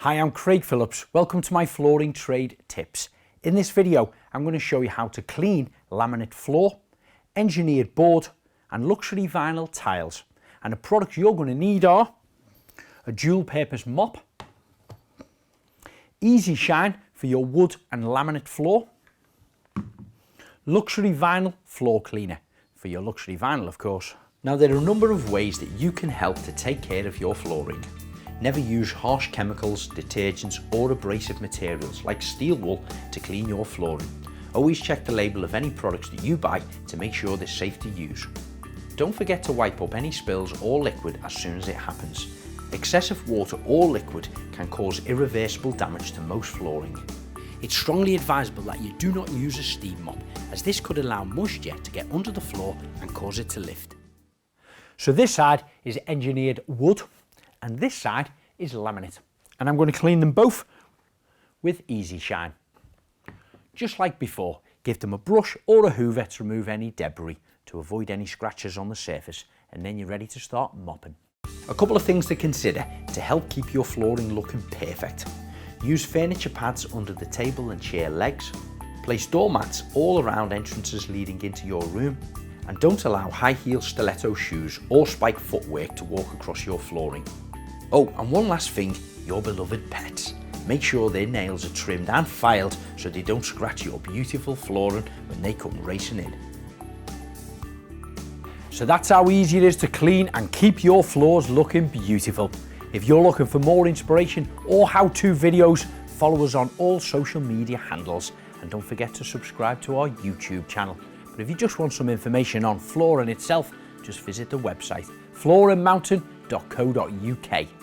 Hi, I'm Craig Phillips. Welcome to my flooring trade tips. In this video, I'm going to show you how to clean laminate floor, engineered board and luxury vinyl tiles. And the products you're going to need are a dual purpose mop, Easy Shine for your wood and laminate floor, luxury vinyl floor cleaner for your luxury vinyl, of course. Now, there are a number of ways that you can help to take care of your flooring. Never use harsh chemicals, detergents or abrasive materials like steel wool to clean your flooring. Always check the label of any products that you buy to make sure they're safe to use. Don't forget to wipe up any spills or liquid as soon as it happens. Excessive water or liquid can cause irreversible damage to most flooring. It's strongly advisable that you do not use a steam mop, as this could allow moisture to get under the floor and cause it to lift. So this side is engineered wood and this side is laminate, and I'm going to clean them both with Easy Shine. Just like before, give them a brush or a hoover to remove any debris to avoid any scratches on the surface, and then you're ready to start mopping. A couple of things to consider to help keep your flooring looking perfect. Use furniture pads under the table and chair legs. Place doormats all around entrances leading into your room, and don't allow high heel stiletto shoes or spike footwear to walk across your flooring. Oh, and one last thing, your beloved pets. Make sure their nails are trimmed and filed so they don't scratch your beautiful flooring when they come racing in. So that's how easy it is to clean and keep your floors looking beautiful. If you're looking for more inspiration or how-to videos, follow us on all social media handles, and don't forget to subscribe to our YouTube channel. But if you just want some information on flooring itself, just visit the website flooringmountain.co.uk.